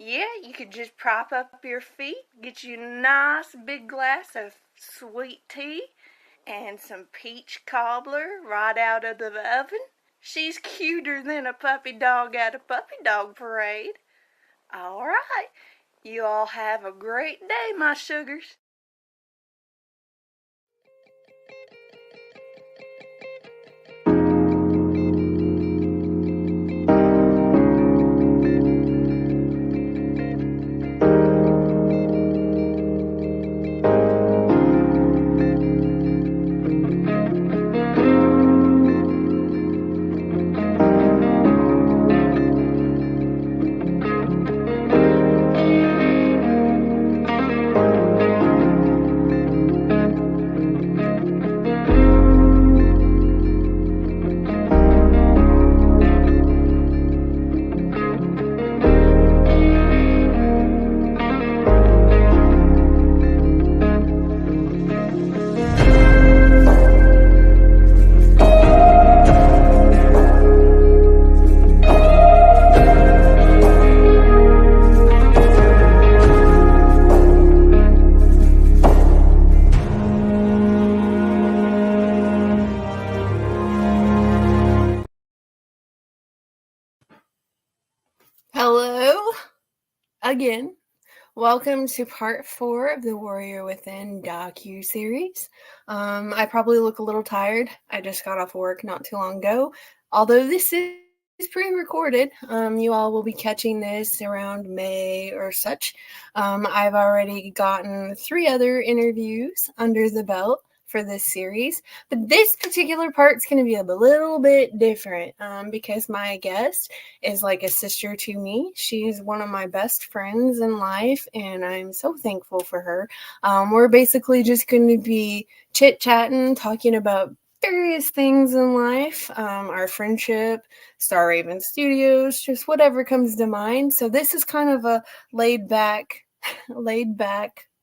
Yeah, you could just prop up your feet, get you a nice big glass of sweet tea, and some peach cobbler right out of the oven. She's cuter than a puppy dog at a puppy dog parade. All right, you all have a great day, my sugars. Hello again. Welcome to part 4 of the Warrior Within Docuseries. I probably look a little tired. I just got off work not too long ago. Although this is pre-recorded, you all will be catching this around May or such. I've already gotten 3 other interviews under the belt for this series, but this particular part's going to be a little bit different because my guest is like a sister to me. She's one of my best friends in life, and I'm so thankful for her. We're basically just going to be chit-chatting, talking about various things in life, our friendship, Star Raven Studios, just whatever comes to mind. So this is kind of a laid back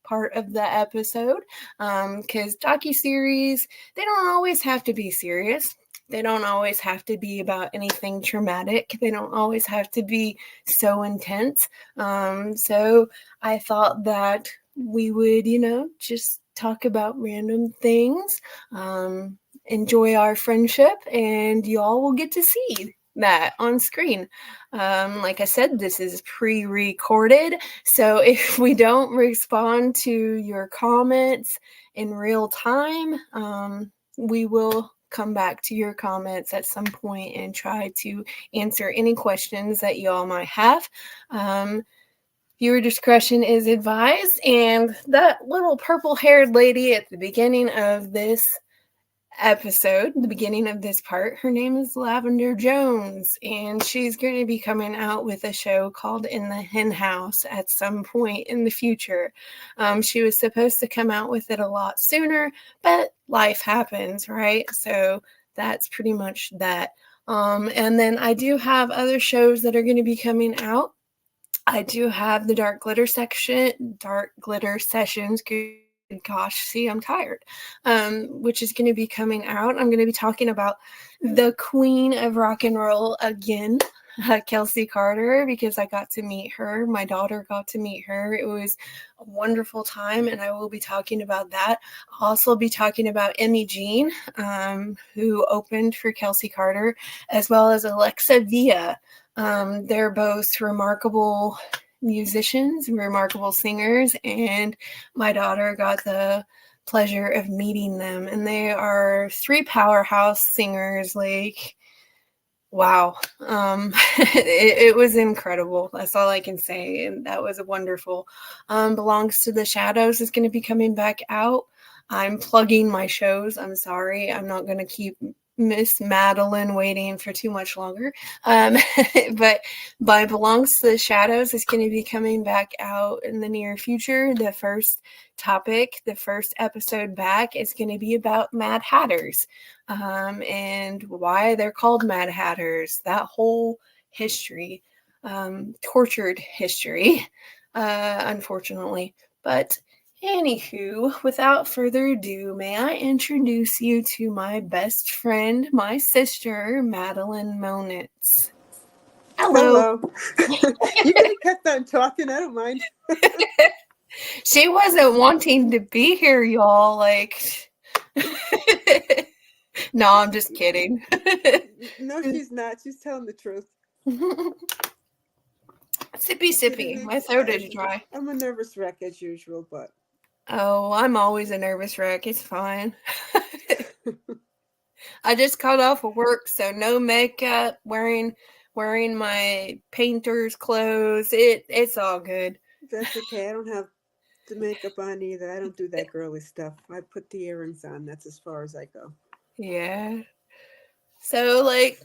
part of the episode, because docuseries, they don't always have to be serious. They don't always have to be about anything traumatic. They don't always have to be so intense. So I thought that we would, just talk about random things, enjoy our friendship, and y'all will get to see that on screen. Like I said, this is pre-recorded, so if we don't respond to your comments in real time, we will come back to your comments at some point and try to answer any questions that y'all might have. Viewer discretion is advised, and that little purple-haired lady at the beginning of this episode, the beginning of this part, her name is Lavender Jones, and she's going to be coming out with a show called In the Hen House at some point in the future. She was supposed to come out with it a lot sooner, but life happens, right? So that's pretty much that. And then I do have other shows that are going to be coming out. I do have the Dark Glitter Sessions. Gosh, see, I'm tired. Which is going to be coming out. I'm going to be talking about the queen of rock and roll again, Kelsey Carter, because I got to meet her. My daughter got to meet her. It was a wonderful time, and I will be talking about that. I'll also be talking about Emmy Jean, who opened for Kelsey Carter, as well as Alexa Villa. They're both remarkable musicians, remarkable singers, and my daughter got the pleasure of meeting them, and they are 3 powerhouse singers. Like, wow. It was incredible. That's all I can say, and that was wonderful. Belongs to the Shadows is going to be coming back out. I'm plugging my shows. I'm sorry. I'm not going to keep Miss Madeline waiting for too much longer. But by Belongs to the Shadows is going to be coming back out in the near future. The first episode back is going to be about Mad Hatters, and why they're called Mad Hatters. That whole history, tortured history, unfortunately. But anywho, without further ado, may I introduce you to my best friend, my sister, Madeline Moniz. Hello. Hello. You could have kept on talking. I don't mind. She wasn't wanting to be here, y'all. Like, no, I'm just kidding. No, she's not. She's telling the truth. Sippy, sippy. My throat is dry. I'm a nervous wreck as usual, but Oh, I'm always a nervous wreck. It's fine. I just got off of work, so no makeup, wearing my painter's clothes. It's all good. that's okay. I don't have the makeup on either. I don't do that girly stuff. I put the earrings on. That's as far as I go. Yeah. So like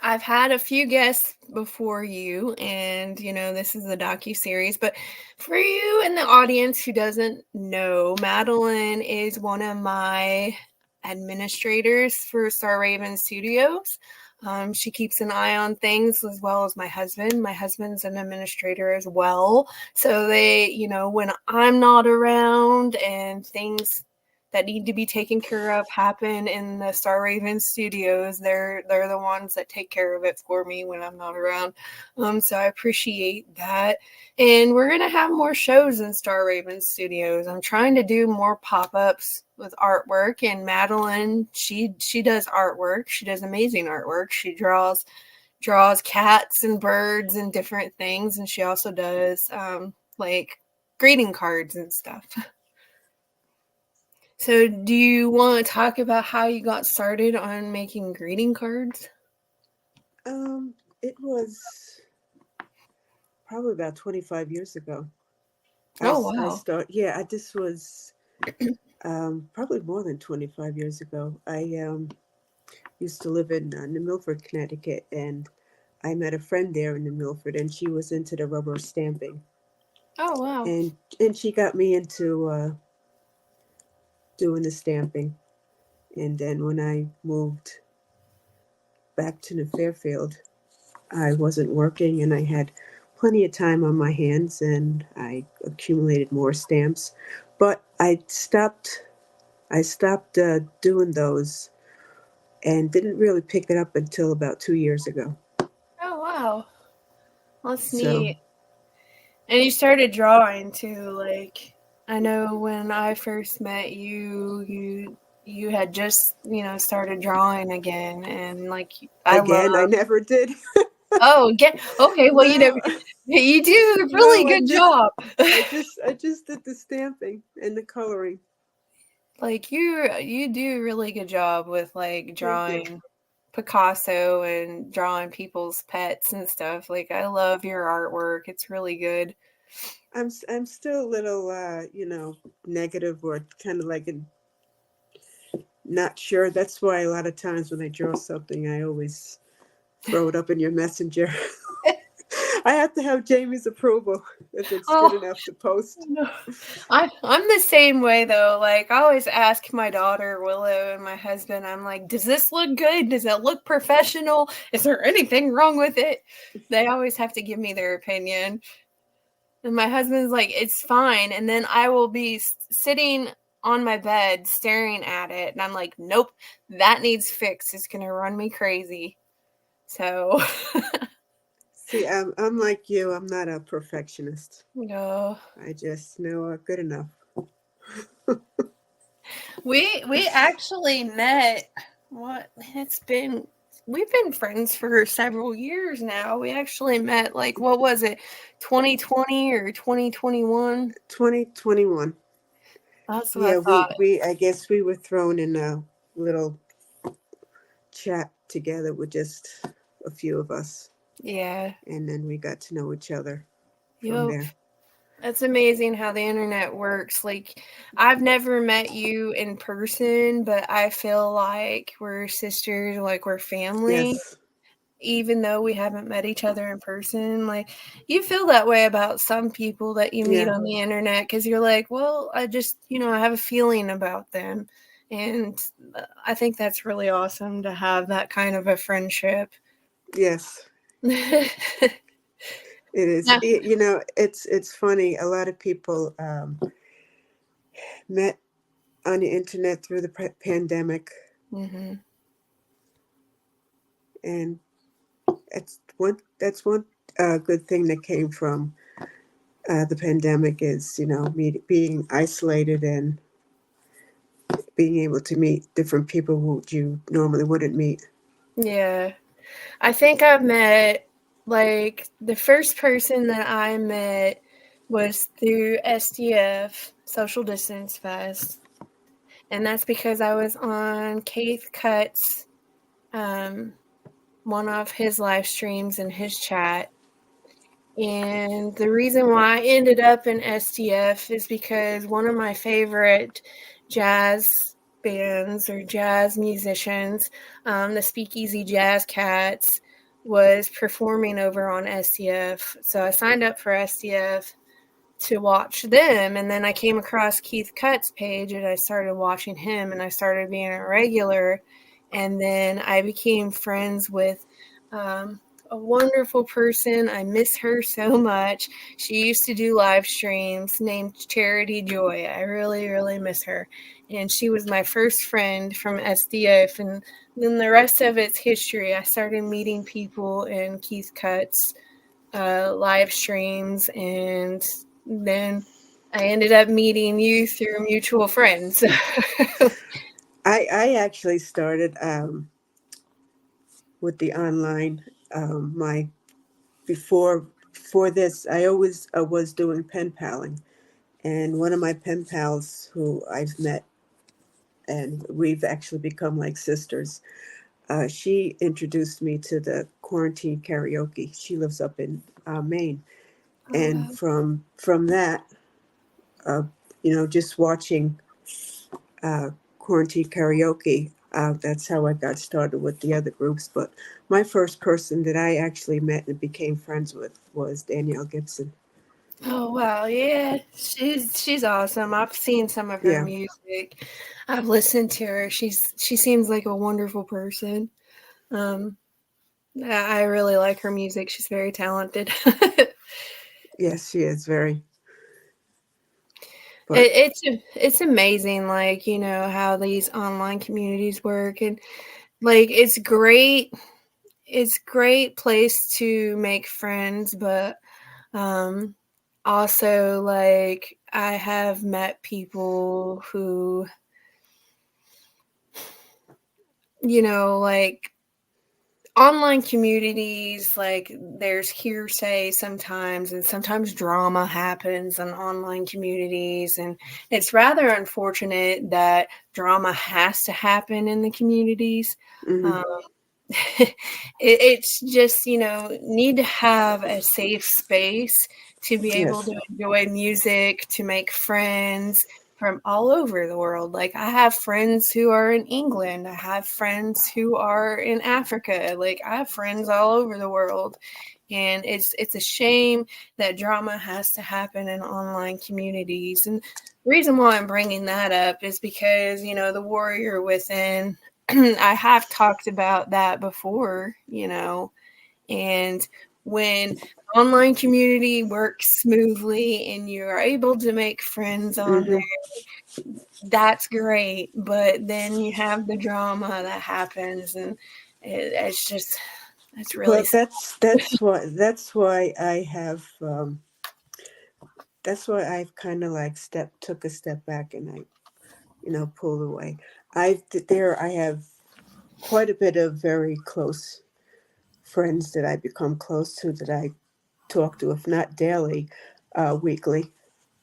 I've had a few guests before you, and this is a docuseries, but for you in the audience who doesn't know, Madeline is one of my administrators for Star Raven Studios. She keeps an eye on things as well as my husband. My husband's an administrator as well. So they, when I'm not around and things that need to be taken care of happen in the Star Raven studios, they're the ones that take care of it for me when I'm not around. So I appreciate that. And we're gonna have more shows in Star Raven studios. I'm trying to do more pop-ups with artwork, and Madeline, she does artwork. She does amazing artwork. She draws cats and birds and different things, and she also does like greeting cards and stuff. So do you want to talk about how you got started on making greeting cards? It was probably about 25 years ago. Oh, wow. This was probably more than 25 years ago. I used to live in New Milford, Connecticut, and I met a friend there in New Milford, and she was into the rubber stamping. Oh, wow. And she got me into doing the stamping. And then when I moved back to New Fairfield, I wasn't working and I had plenty of time on my hands and I accumulated more stamps. But I stopped doing those and didn't really pick it up until about 2 years ago. Oh, wow. That's So neat. And you started drawing too. Like, I know when I first met you had just, started drawing again. And like, I love. again, I never did. Oh, again. Okay. Well, No, you do a really no, good job. I just did the stamping and the coloring. Like you do a really good job with like Thank you. drawing Picasso and drawing people's pets and stuff. Like I love your artwork. It's really good. I'm still a little negative or kind of like not sure. That's why a lot of times when I draw something, I always throw it up in your messenger. I have to have Jamie's approval if it's good enough to post. No. I'm the same way though. Like I always ask my daughter Willow and my husband, I'm like, does this look good? Does it look professional? Is there anything wrong with it? They always have to give me their opinion. And my husband's like, it's fine. And then I will be sitting on my bed staring at it. And I'm like, nope, that needs fixed. It's going to run me crazy. So. See, I'm like you. I'm not a perfectionist. No. I just know good enough. We actually met. We've been friends for several years now. We actually met like what was it, 2020 or 2021? 2021. That's what I Yeah, thought. I guess we were thrown in a little chat together with just a few of us. Yeah. And then we got to know each other from Yep. there. That's amazing how the internet works. Like, I've never met you in person, but I feel like we're sisters, like we're family, Yes. even though we haven't met each other in person. Like, you feel that way about some people that you meet Yeah. on the internet because you're like, well, I just, I have a feeling about them. And I think that's really awesome to have that kind of a friendship. Yes. It is. Yeah. It's funny. A lot of people met on the internet through the pandemic, Mm-hmm. and That's one good thing that came from the pandemic is, being isolated and being able to meet different people who you normally wouldn't meet. Yeah. I think I've met, like, the first person that I met was through SDF, Social Distance Fest. And that's because I was on Keith Cut's, one of his live streams in his chat. And the reason why I ended up in SDF is because one of my favorite jazz bands or jazz musicians, the Speakeasy Jazz Cats, was performing over on SDF. So I signed up for SDF to watch them, and then I came across Keith Cut's page and I started watching him, and I started being a regular, and then I became friends with a wonderful person. I miss her so much. She used to do live streams named Charity Joy. I really, really miss her. And she was my first friend from SDF. And then the rest of it's history. I started meeting people in Keith Cut's live streams, and then I ended up meeting you through mutual friends. I actually started with the online. My before this, I always was doing pen paling, and one of my pen pals who I've met and we've actually become like sisters. She introduced me to the quarantine karaoke. She lives up in Maine, and from that, uh, just watching uh, quarantine karaoke. That's how I got started with the other groups. But my first person that I actually met and became friends with was Danielle Gibson. Oh wow, yeah, she's awesome. I've seen some of her Yeah. music. I've listened to her. She seems like a wonderful person. Um, I really like her music. She's very talented. Yes, she is very. But It's amazing, like, how these online communities work, and like it's great place to make friends, but also, like, I have met people who, like, online communities, like, there's hearsay sometimes, and sometimes drama happens in online communities, and it's rather unfortunate that drama has to happen in the communities. mhm, Um, it's just, need to have a safe space to be able yes, to enjoy music, to make friends from all over the world. Like, I have friends who are in England, I have friends who are in Africa, like, I have friends all over the world. And it's a shame that drama has to happen in online communities. And the reason why I'm bringing that up is because, the warrior within, I have talked about that before, and when online community works smoothly and you're able to make friends on there, hmm that's great. But then you have the drama that happens, and it's just, it's really Well, sad. that's why I have that's why I've kind of like took a step back and I pulled away. I have quite a bit of very close friends that I become close to that I talk to, if not daily, weekly.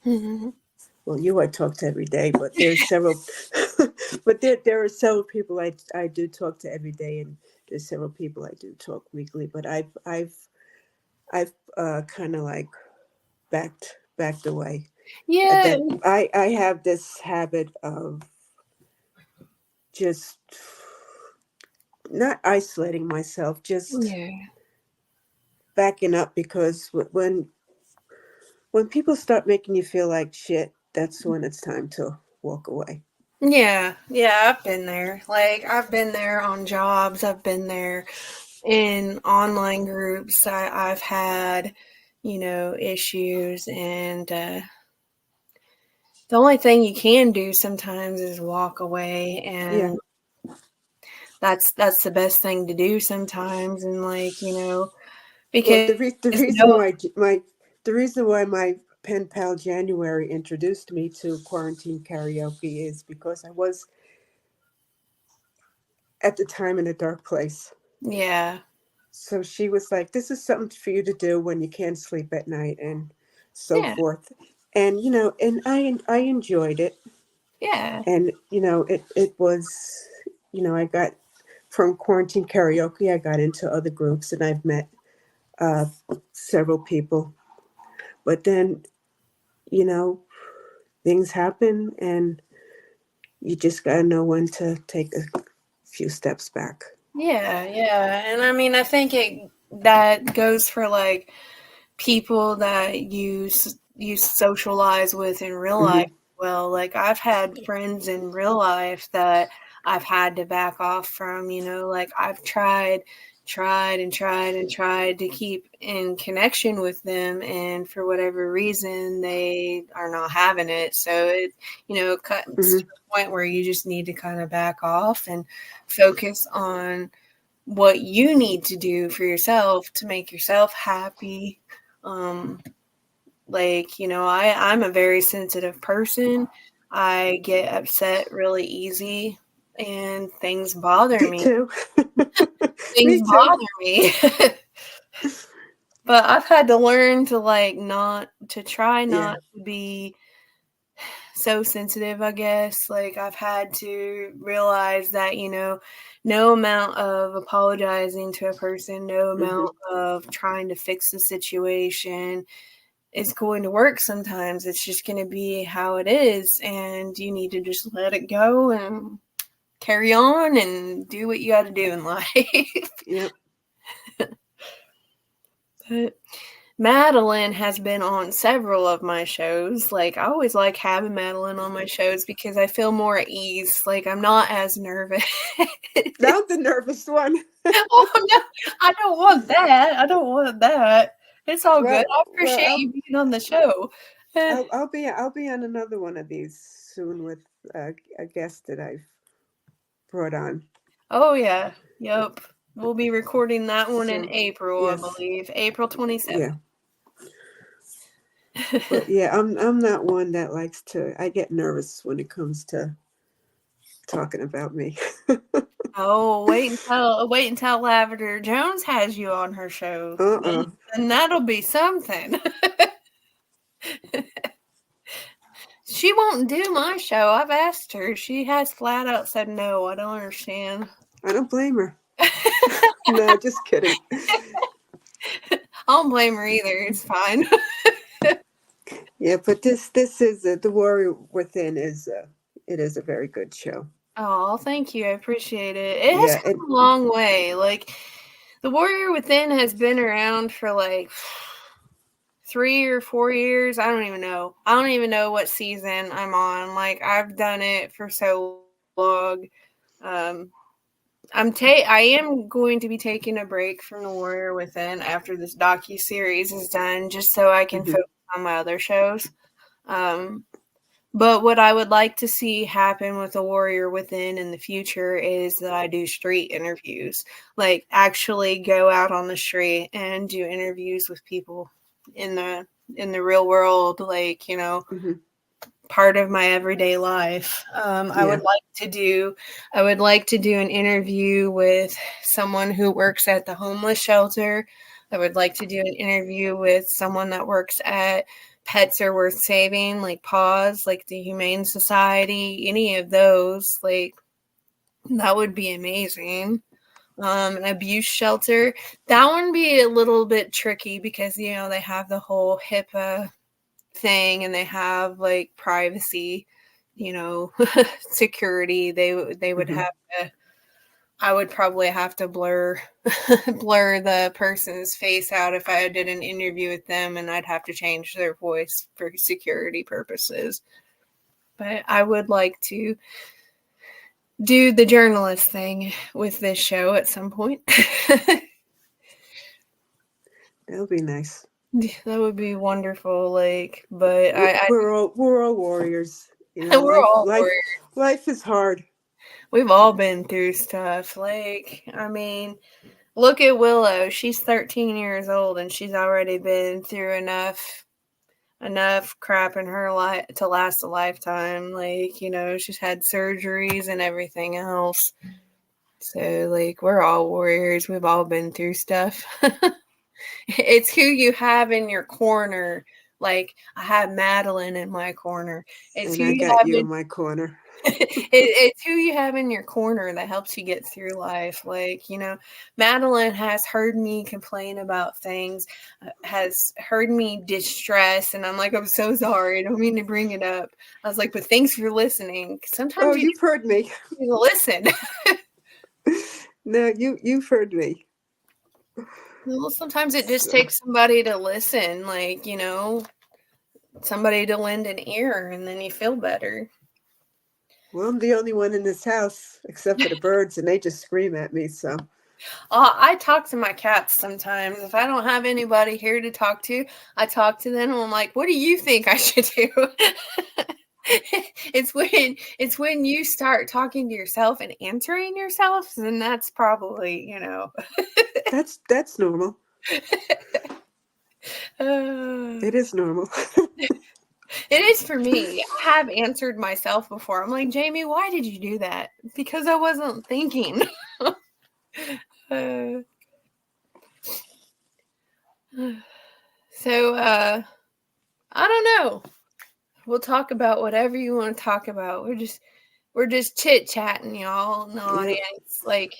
Mhm. Well, you I talk to every day, but there's several, but there are several people I do talk to every day, and there's several people I do talk weekly. But I've kind of like backed away. Yeah, That I have this habit of just not isolating myself, just yeah. backing up because when people start making you feel like shit, that's when it's time to walk away. Yeah, yeah, I've been there. Like, I've been there on jobs. I've been there in online groups. I've had, issues, and the only thing you can do sometimes is walk away. Yeah. And that's the best thing to do sometimes. And like, you know, Well, because the reason why my pen pal January introduced me to quarantine karaoke is because I was at the time in a dark place. yeah, So she was like, "This is something for you to do when you can't sleep at night and so yeah, forth." And and I enjoyed it. yeah, And it was, I got from quarantine karaoke. I got into other groups, and I've met uh, several people. But then, you know, things happen, and you just gotta know when to take a few steps back. yeah. And I mean, I think that goes for like people that you socialize with in real life. Hmm. Well, like I've had friends in real life that I've had to back off from, you know, like I've tried to keep in connection with them, and for whatever reason they are not having it. So it, you know, cuts to Hmm. the point where you just need to kind of back off and focus on what you need to do for yourself to make yourself happy. Um, like, you know, I'm a very sensitive person. I get upset really easy and things bother Me me. too. Things Me too. bother me. But I've had to learn to like not to try Yeah. not to be so sensitive, I guess. Like I've had to realize that, you know, no amount of apologizing to a person, no Hmm. amount of trying to fix the situation is going to work sometimes. It's just going to be how it is, and you need to just let it go and carry on and do what you got to do in life. Yep. But Madeline has been on several of my shows. Like, I always like having Madeline on my shows because I feel more at ease. Like, I'm not as nervous. Now the nervous one. Oh, no, I don't want that. I don't want that. It's all good. I Well, appreciate you being on the show. I'll be on another one of these soon with a guest that I've brought on. Oh, yeah. Yep. We'll be recording that one in So April, I yes, believe. April 27th. yeah. But yeah, I'm not one that likes to. I get nervous when it comes to talking about me. Oh, wait until Lavender Jones has you on her show. Uh-uh. And that'll be something. She won't do my show. I've asked her. She has flat out said no. I don't understand. I don't blame her. No, just kidding. I don't blame her either. It's fine. Yeah, but this is the Warrior Within is it is a very good show. Oh, thank you. I appreciate it. It has Yeah, come a long way. Like, The Warrior Within has been around for like 3 or 4 years. I don't even know. I don't even know what season I'm on. Like, I've done it for so long. Um, I am going to be taking a break from The Warrior Within after this docuseries is done, just so I can hmm focus on my other shows. Um, but what I would like to see happen with The Warrior Within in the future is that I do street interviews. Like, actually go out on the street and do interviews with people in the real world, like, you know, hmm part of my everyday life. yeah. I would like to do an interview with someone who works at the homeless shelter. I would like to do an interview with someone that works at Pets Are Worth Saving, like Paws, like the Humane Society, any of those. Like, that would be amazing. An abuse shelter, that one be a little bit tricky because, you know, they have the whole HIPAA thing, and they have like privacy, you know, security. They would hmm have to, I would probably have to blur the person's face out if I did an interview with them, and I'd have to change their voice for security purposes. But I would like to do the journalist thing with this show at some point. That'll be nice. That would be wonderful. Like, but We're all warriors. You know, we're all warriors. life is hard. We've all been through stuff. Like, I mean, look at Willow. She's 13 years old and she's already been through enough crap in her life to last a lifetime. Like, you know, she's had surgeries and everything else. So, like, we're all warriors. We've all been through stuff. It's who you have in your corner. Like, I have Madeline in my corner. It's And who I you got have you in in my corner. it's who you have in your corner that helps you get through life. Like, you know, Madeline has heard me complain about things, has heard me distress, and I'm like, I'm so sorry. I don't mean to bring it up. I was like, but thanks for listening. Oh, Sometimes you you've heard me. need to listen. No, you've heard me. Well, sometimes it just takes somebody to listen, like, you know, somebody to lend an ear, and then you feel better. Well, I'm the only one in this house except for the birds, and they just scream at me. So I talk to my cats sometimes. If I don't have anybody here to talk to, I talk to them and I'm like, what do you think I should do? it's when you start talking to yourself and answering yourself, then that's probably, you know. that's normal. uh, It is normal. It is for me. I have answered myself before. I'm like, Jamie, why did you do that? Because I wasn't thinking. So, I don't know. We'll talk about whatever you want to talk about. We're just chit chatting, y'all, in the audience. Like,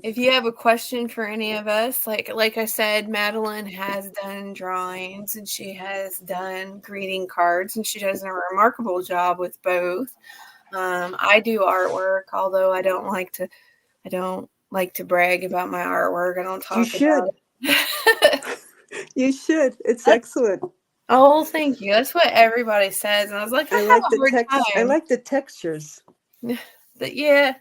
if you have a question for any of us, like I said, Madeline has done drawings and she has done greeting cards, and she does a remarkable job with both. I do artwork, although I don't like to brag about my artwork. I don't talk You should. about it. You should. It's excellent. Oh, thank you. That's what everybody says. And I was like, I have like a the hard text. I time. like the textures. But yeah,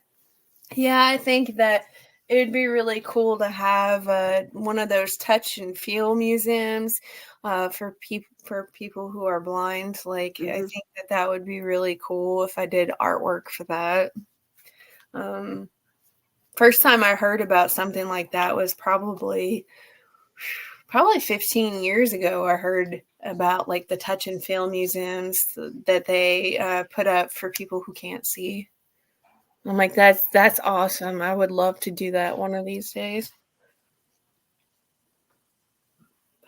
I think that it would be really cool to have one of those touch and feel museums for people who are blind. Like, I think that would be really cool if I did artwork for that. First time I heard about something like that was probably 15 years ago. I heard about like the touch and feel museums that they put up for people who can't see. I'm like, that's awesome. I would love to do that one of these days.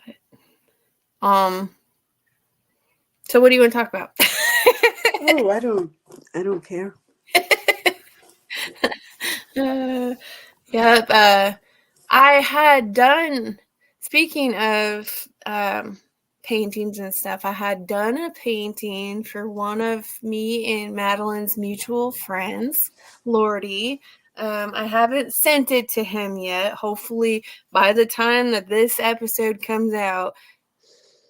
But, so what do you want to talk about? Oh, I don't care. Yep. I had done, speaking of paintings and stuff, I had done a painting for one of me and Madeline's mutual friends, Lordy. I haven't sent it to him yet. Hopefully, by the time that this episode comes out,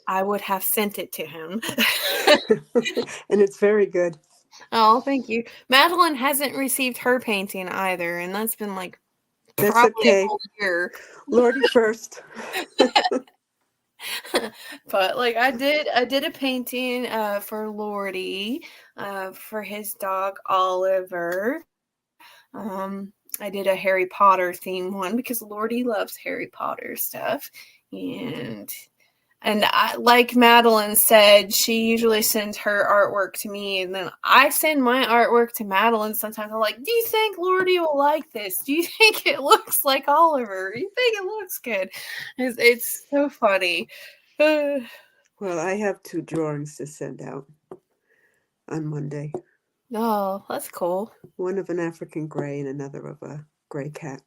I would have sent it to him. And it's very good. Oh, thank you. Madeline hasn't received her painting either, and that's been like That's probably okay. a whole year. Lordy first. But like I did a painting for Lordy for his dog Oliver. I did a Harry Potter theme one because Lordy loves Harry Potter stuff. And I, like Madeline said, she usually sends her artwork to me, and then I send my artwork to Madeline sometimes. I'm like, do you think Lordy will like this? Do you think it looks like Oliver? Do you think it looks good? It's so funny. Well, I have 2 drawings to send out on Monday. Oh, that's cool. One of an African gray and another of a gray cat.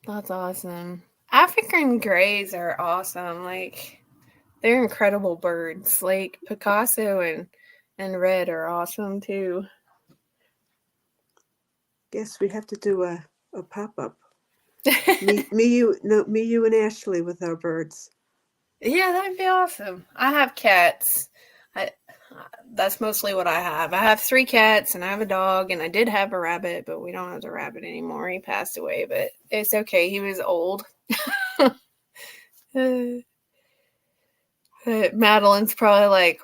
That's awesome. African grays are awesome. Like, they're incredible birds. Like Picasso and Red are awesome too. Yes, we have to do a pop-up. me, you, and Ashley with our birds. Yeah, that'd be awesome. I have cats. That's mostly what I have. I have 3 cats and I have a dog, and I did have a rabbit, but we don't have the rabbit anymore. He passed away, but it's okay. He was old. Madeline's probably like,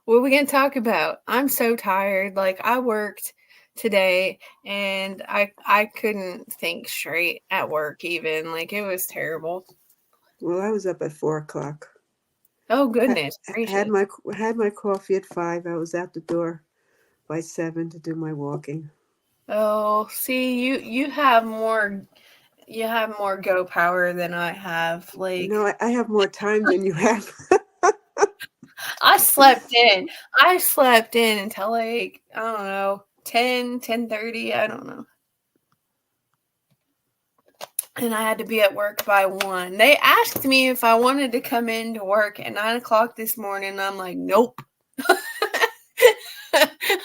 what are we going to talk about? I'm so tired. Like, I worked today, and I couldn't think straight at work even. Like, it was terrible. Well, I was up at 4 o'clock. Oh, Ha- goodness had gracious. my coffee at 5. I was out the door by 7 to do my walking. Oh, see, you have more go power than I have. Like, No, I have more time than you have. I slept in. I slept in until like, I don't know, 10:30. I don't know. And I had to be at work by 1. They asked me if I wanted to come in to work at 9 o'clock this morning. I'm like, nope.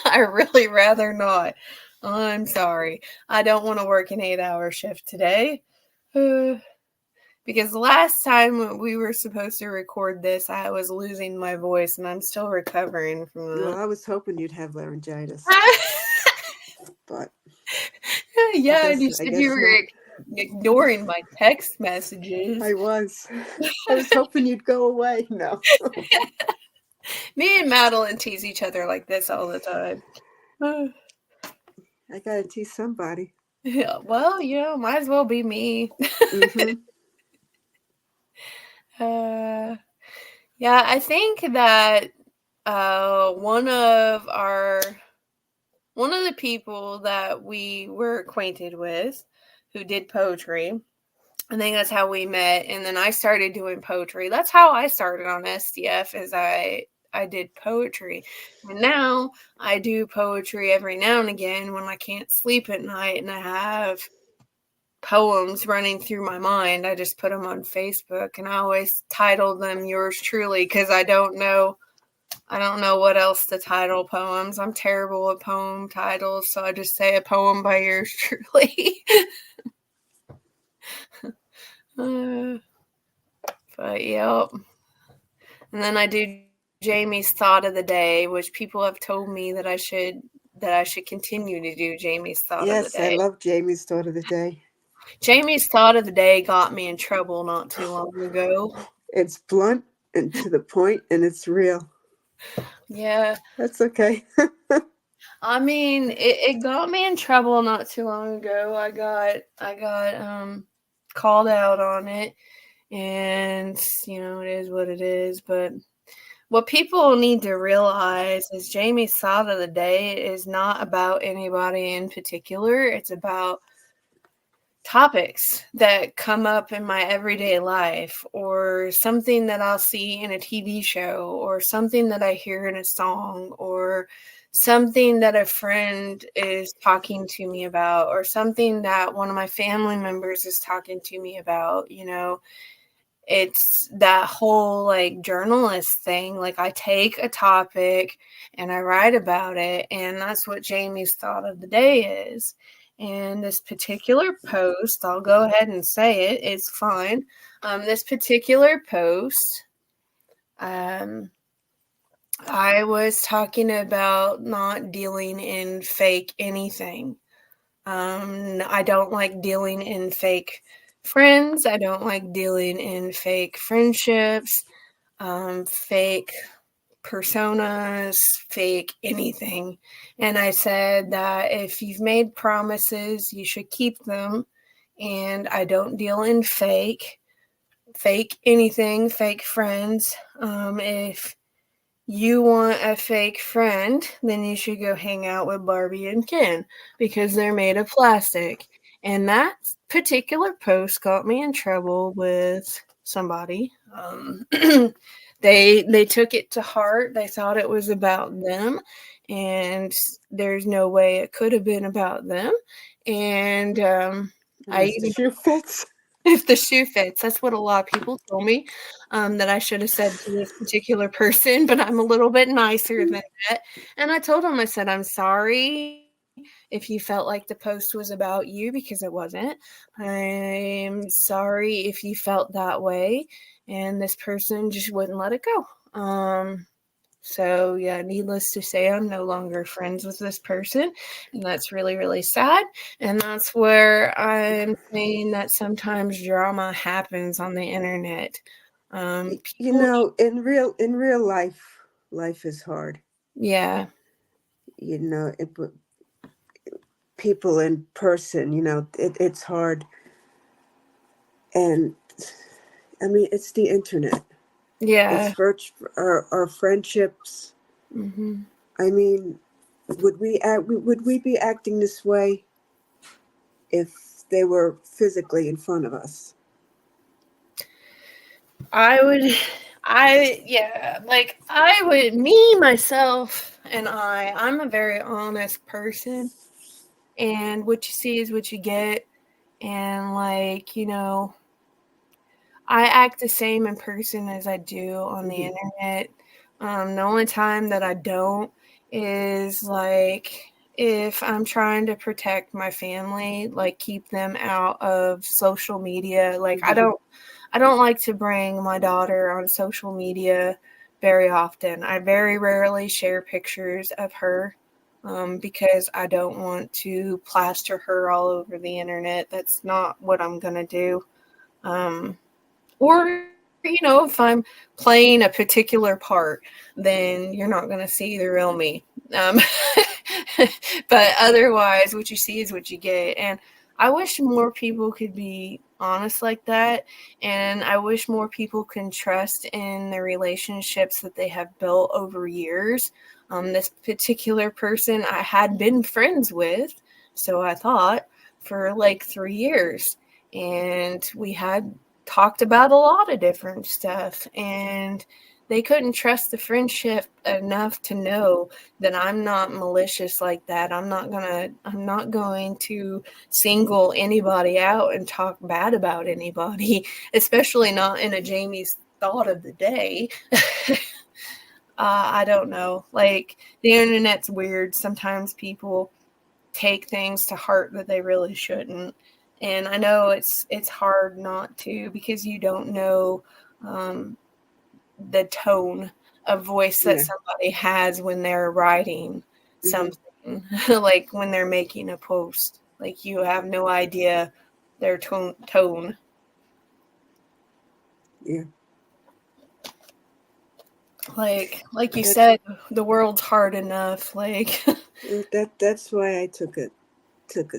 I really rather not. I'm sorry. I don't want to work an 8-hour shift today. Because the last time we were supposed to record this, I was losing my voice, and I'm still recovering from Well, that. I was hoping you'd have laryngitis, but Yeah, and you I said you guess not. were ignoring my text messages. I was. I was hoping you'd go away. No. Me and Madeline tease each other like this all the time. I gotta tease somebody. Yeah, well, might as well be me. Mm-hmm. Uh, yeah, I think that one of the people that we were acquainted with who did poetry, I think that's how we met. And then I started doing poetry. That's how I started on SDF, is I did poetry. And now I do poetry every now and again when I can't sleep at night and I have poems running through my mind. I just put them on Facebook, and I always title them Yours Truly, because I don't know what else to title poems. I'm terrible at poem titles, so I just say a poem by yours truly. But yep. And then I do Jamie's thought of the day, which people have told me that I should continue to do Jamie's thought of the Yes, I day. love Jamie's thought of the day. Jamie's thought of the day got me in trouble not too long ago. It's blunt and to the point, and it's real. Yeah. That's okay. I mean, it got me in trouble not too long ago. I got called out on it, and it is what it is. But what people need to realize is Jamie's thought of the day is not about anybody in particular. It's about topics that come up in my everyday life, or something that I'll see in a TV show, or something that I hear in a song, or something that a friend is talking to me about, or something that one of my family members is talking to me about. It's that whole like journalist thing. Like, I take a topic and I write about it, and that's what Jamie's thought of the day is. And this particular post, I'll go ahead and say it, it's fine. This particular post, I was talking about not dealing in fake anything. I don't like dealing in fake friends. I don't like dealing in fake friendships, fake personas, fake anything. And I said that if you've made promises, you should keep them. And I don't deal in fake anything, fake friends. If you want a fake friend, then you should go hang out with Barbie and Ken, because they're made of plastic. And that particular post got me in trouble with somebody. They took it to heart. They thought it was about them, and there's no way it could have been about them. And And I as the even shoe fits. if the shoe fits. That's what a lot of people told me, that I should have said to this particular person, but I'm a little bit nicer than that. And I told him, I said, I'm sorry if you felt like the post was about you, because it wasn't. I'm sorry if you felt that way. And this person just wouldn't let it go. So yeah, needless to say, I'm no longer friends with this person, and that's really, really sad. And that's where I'm saying that sometimes drama happens on the internet. People, In real life, life is hard. yeah, But people in person. It's hard. And I mean, it's the internet. It's Yeah. our friendships. Mm-hmm. I mean, would we be acting this way if they were physically in front of us? Myself, and I'm a very honest person, and what you see is what you get, and I act the same in person as I do on the Mm-hmm. internet. The only time that I don't is if I'm trying to protect my family, keep them out of social media. Mm-hmm. I don't like to bring my daughter on social media very often. I very rarely share pictures of her because I don't want to plaster her all over the internet. That's not what I'm going to do. Or, if I'm playing a particular part, then you're not going to see the real me. Um, but otherwise, what you see is what you get. And I wish more people could be honest like that. And I wish more people can trust in the relationships that they have built over years. This particular person I had been friends with, so I thought, for 3 years. And we had talked about a lot of different stuff, and they couldn't trust the friendship enough to know that I'm not malicious like that. I'm not going to single anybody out and talk bad about anybody, especially not in a Jamie's thought of the day. I don't know. The internet's weird. Sometimes people take things to heart that they really shouldn't. And I know it's hard not to, because you don't know the tone of voice that Yeah. somebody has when they're writing Mm-hmm. something, when they're making a post. You have no idea their tone. Yeah. Like you That's said, the world's hard enough. that's why I took a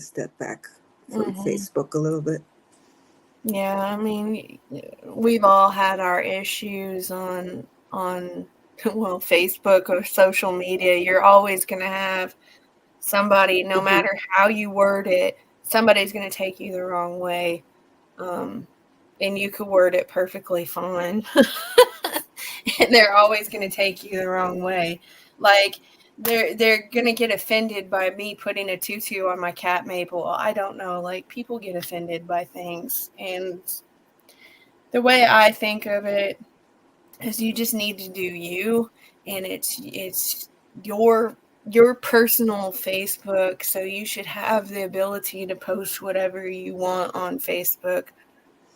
step back from Mhm. Facebook a little bit. Yeah, I mean, we've all had our issues on Facebook or social media. You're always going to have somebody, no Mm-hmm. matter how you word it, somebody's going to take you the wrong way. And you could word it perfectly fine. And they're always going to take you the wrong way. They're going to get offended by me putting a tutu on my cat Maple. I don't know. People get offended by things, and the way I think of it is you just need to do you, and it's your personal Facebook, so you should have the ability to post whatever you want on Facebook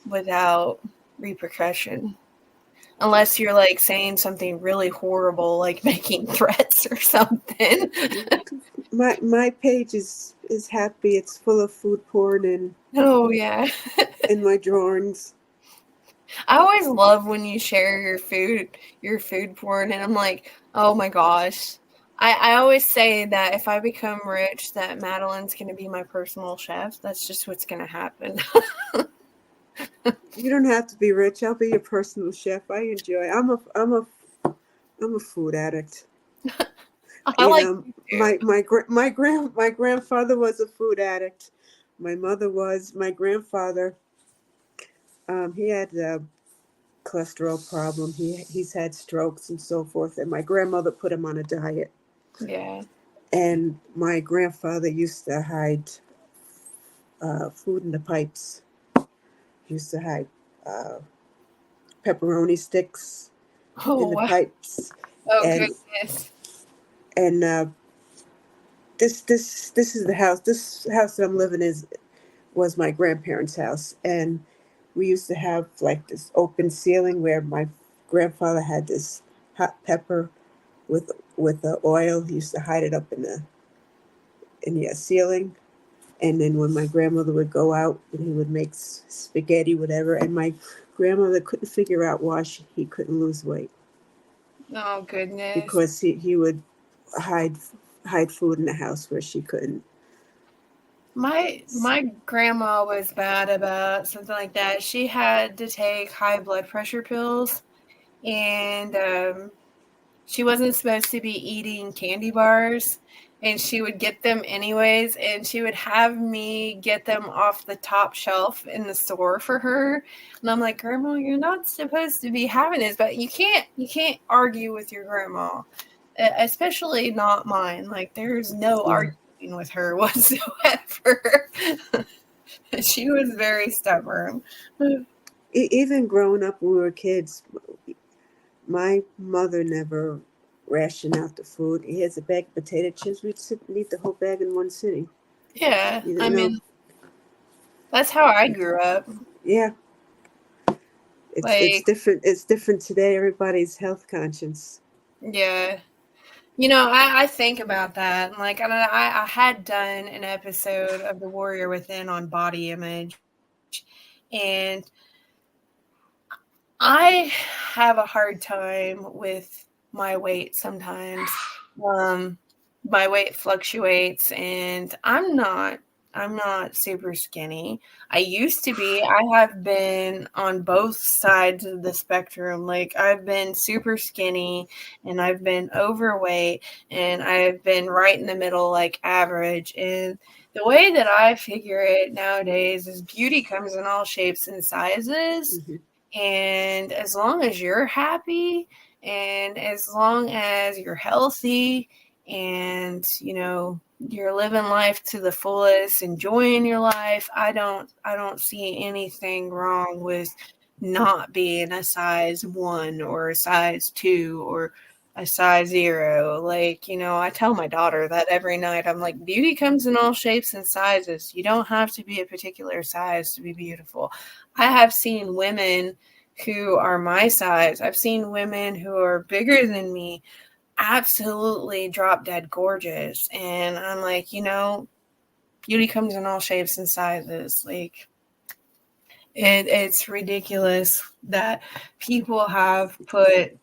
without repercussion. Unless you're saying something really horrible, like making threats or something. My page is happy. It's full of food porn and Oh yeah. in my drawings. I always love when you share your food porn, and I'm like, oh my gosh. I always say that if I become rich, that Madeline's going to be my personal chef. That's just what's going to happen. You don't have to be rich. I'll be your personal chef. I enjoy. I'm a food addict. I like you too. My grandfather was a food addict. My mother was. My grandfather, he had a cholesterol problem. He's had strokes and so forth. And my grandmother put him on a diet. Yeah. And my grandfather used to hide food in the pipes. He used to hide uh, pepperoni sticks Oh in the wow. pipes, Oh and goodness. and this is the house. This house that I'm living in was my grandparents' house, and we used to have this open ceiling where my grandfather had this hot pepper with the oil. He used to hide it up in the ceiling, and then when my grandmother would go out and he would make spaghetti, whatever, and my grandmother couldn't figure out why he couldn't lose weight Oh goodness. because he would hide hide food in the house where she couldn't. My grandma was bad about something like that. She had to take high blood pressure pills, and she wasn't supposed to be eating candy bars, and she would get them anyways, and she would have me get them off the top shelf in the store for her. And I'm like, Grandma, you're not supposed to be having this, but you can't argue with your grandma, especially not mine. Like, there's no Yeah. arguing with her whatsoever. She was very stubborn. Even growing up when we were kids, my mother never rationed out the food. Here's a bag of potato chips. We'd sit and eat the whole bag in one sitting. Yeah, You I know, mean, that's how I grew up. yeah. It's Like, different. It's different today. Everybody's health conscious. yeah. I think about that. Like, I had done an episode of The Warrior Within on body image, and I have a hard time with my weight sometimes. Um, my weight fluctuates, and I'm not super skinny. I used to be. I have been on both sides of the spectrum. Like, I've been super skinny, and I've been overweight, and I've been right in the middle, like average. And the way that I figure it nowadays is beauty comes in all shapes and sizes. Hmm. And as long as you're happy, and as long as you're healthy, and you're living life to the fullest, enjoying your life, I don't see anything wrong with not being a size 1 or a size 2 or a size 0. Like, I tell my daughter that every night. I'm like, beauty comes in all shapes and sizes. You don't have to be a particular size to be beautiful. I have seen women who are my size. I've seen women who are bigger than me, absolutely drop dead gorgeous. And I'm like, beauty comes in all shapes and sizes. Like, it's ridiculous that people have put,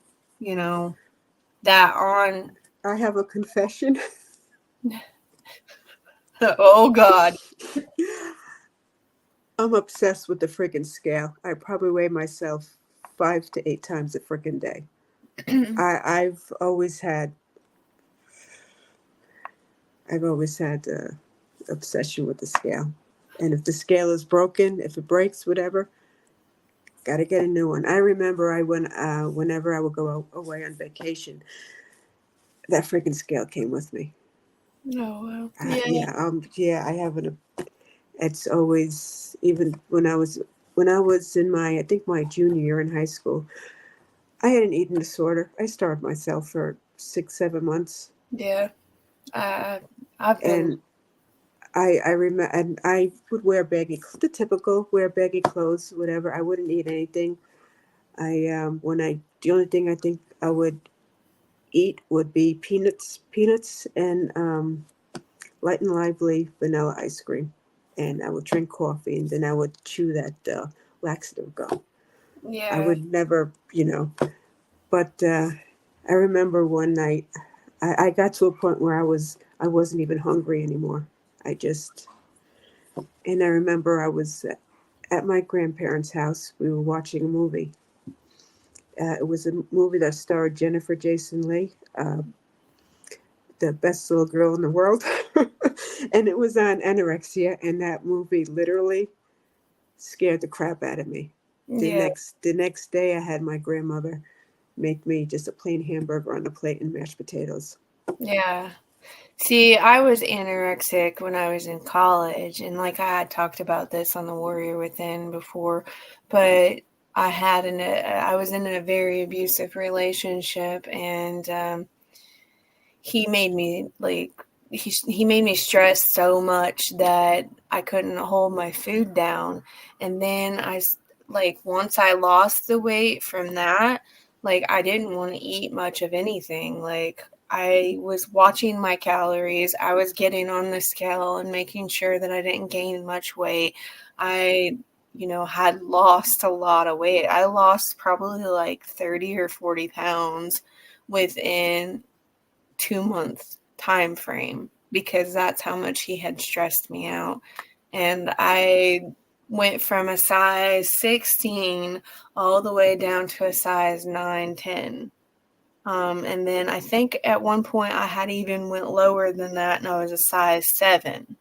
that on. I have a confession. Oh God. I'm obsessed with the friggin' scale. I probably weigh myself 5 to 8 times a friggin' day. I've always had obsession with the scale, and if the scale is broken, if it breaks, whatever, gotta get a new one. I remember I went whenever I would go away on vacation, that freaking scale came with me. Oh well. Yeah, I have an. It's always, even when I was in my, I think my junior year in high school, I had an eating disorder. I starved myself for 6, 7 months, Yeah. Uh, I've been. and I remember, and I would wear the typical wear baggy clothes, whatever. I wouldn't eat anything. The only thing I think I would eat would be peanuts, and light and lively vanilla ice cream, and I would drink coffee, and then I would chew that laxative gum. I Yeah. would never, but I remember one night I got to a point where I wasn't even hungry anymore. I just And I remember I was at my grandparents' house. We were watching a movie. It was a movie that starred Jennifer Jason Leigh, the best little girl in the world, and it was on anorexia. And that movie literally scared the crap out of me. The Yeah. next day, I had my grandmother make me just a plain hamburger on a plate and mashed potatoes. Yeah. See, I was anorexic when I was in college, and like I had talked about this on the Warrior Within before, but I was in a very abusive relationship, and he made me like he made me stress so much that I couldn't hold my food down. And then like once I lost the weight from that, like I didn't want to eat much of anything. Like, I was watching my calories, I was getting on the scale and making sure that I didn't gain much weight. I had lost a lot of weight. I lost probably like 30 or 40 pounds within 2 month time frame. because that's how much he had stressed me out. And I went from a size 16 all the way down to a size 9, 10. And then I think at one point I had even went lower than that, and I was a size 7,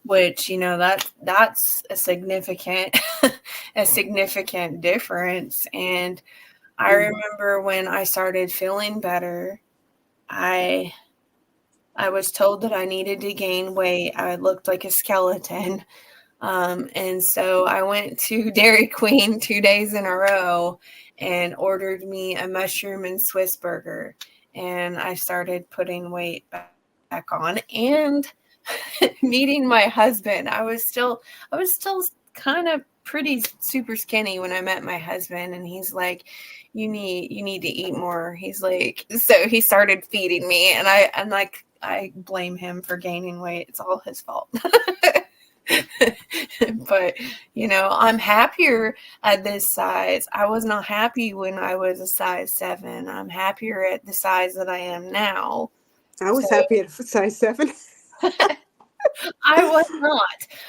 which, you know, that's a significant a significant difference. And I remember when I started feeling better, I was told that I needed to gain weight. I looked like a skeleton. And so I went to Dairy Queen 2 days in a row and ordered me a mushroom and Swiss burger. And I started putting weight back on and meeting my husband. I was still kind of pretty super skinny when I met my husband, and he's like, you need to eat more. He's like, so he started feeding me, and I blame him for gaining weight. It's all his fault. But, you know, I'm happier at this size. I was not happy when I was a size 7. I'm happier at the size that I am now. I was happy at size 7. I was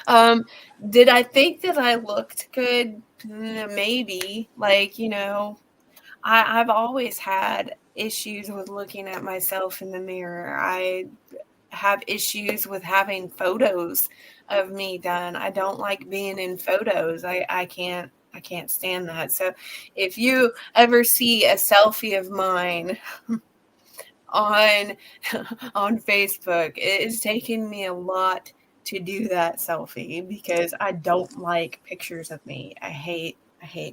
not. Did I think that I looked good? Maybe. Like, you know, I've always had issues with looking at myself in the mirror. I have issues with having photos of me done. I don't like being in photos. I can't stand that. So if you ever see a selfie of mine on Facebook, it is taking me a lot to do that selfie because I don't like pictures of me. I hate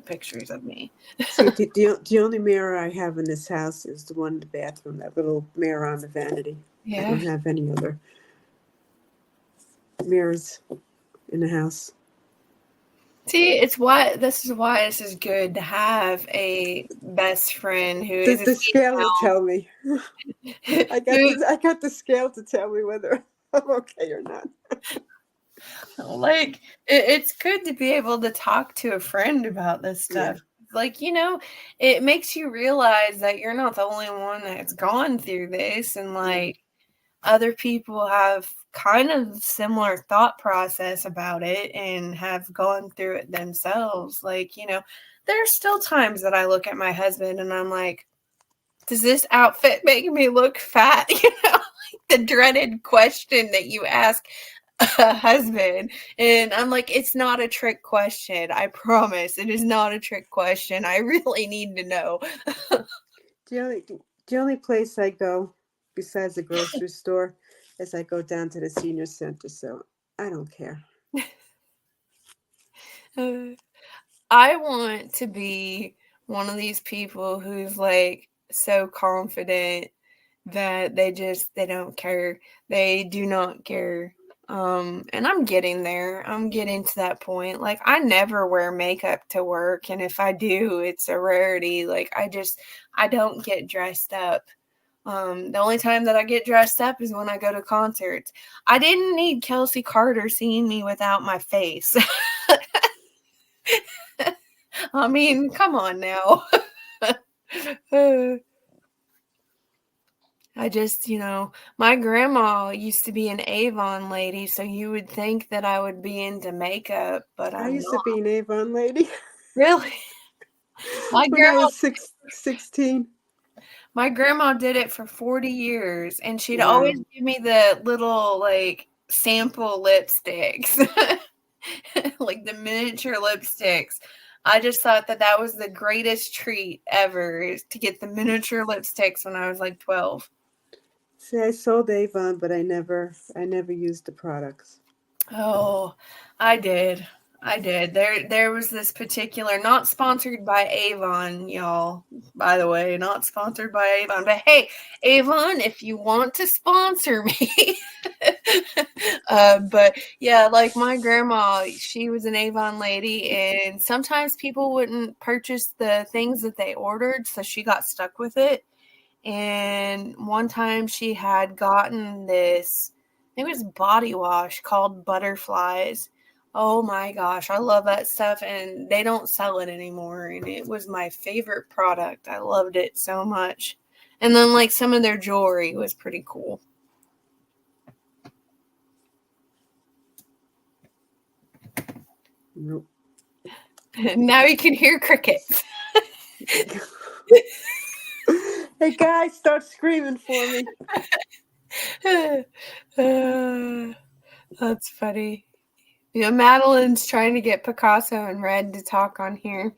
pictures of me. See, the only mirror I have in this house is the one in the bathroom, that little mirror on the vanity. Yeah. I don't have any other mirrors in the house. See, this is good to have a best friend who is The scale will tell me. I got the scale to tell me whether I'm okay or not. Like, it's good to be able to talk to a friend about this stuff. Yeah. Like, you know, it makes you realize that you're not the only one that's gone through this, and like other people have kind of similar thought process about it and have gone through it themselves. Like, you know, there's still times that I look at my husband and I'm like, does this outfit make me look fat? You know, like the dreaded question that you ask a husband. And I'm like, it's not a trick question. I promise it is not a trick question. I really need to know. The only place I go besides the grocery store is I go down to the senior center, so I don't care. I want to be one of these people who's like so confident that they don't care. They do not care. And I'm getting there. I'm getting to that point. Like, I never wear makeup to work, and if I do, it's a rarity. Like, I don't get dressed up. The only time that I get dressed up is when I go to concerts. I didn't need Kelsey Carter seeing me without my face. I mean, come on now. I just, you know, my grandma used to be an Avon lady, so you would think that I would be into makeup, but I used to be an Avon lady. Really? When I was 16. My grandma did it for 40 years, and she'd always give me the little, like, sample lipsticks, like the miniature lipsticks. I just thought that was the greatest treat ever, is to get the miniature lipsticks when I was like 12. See, I sold Avon, but I never used the products. Oh, I did. There was this particular, not sponsored by Avon, y'all, by the way, not sponsored by Avon, but hey, Avon, if you want to sponsor me. But yeah, like my grandma, she was an Avon lady, and sometimes people wouldn't purchase the things that they ordered, so she got stuck with it. And one time she had gotten this, it was body wash called Butterflies. Oh my gosh, I love that stuff, and they don't sell it anymore, and it was my favorite product. I loved it so much. And then like some of their jewelry was pretty cool. Nope. Now you can hear crickets. Hey guys, start screaming for me. That's funny. Madeline's trying to get Picasso and Red to talk on here.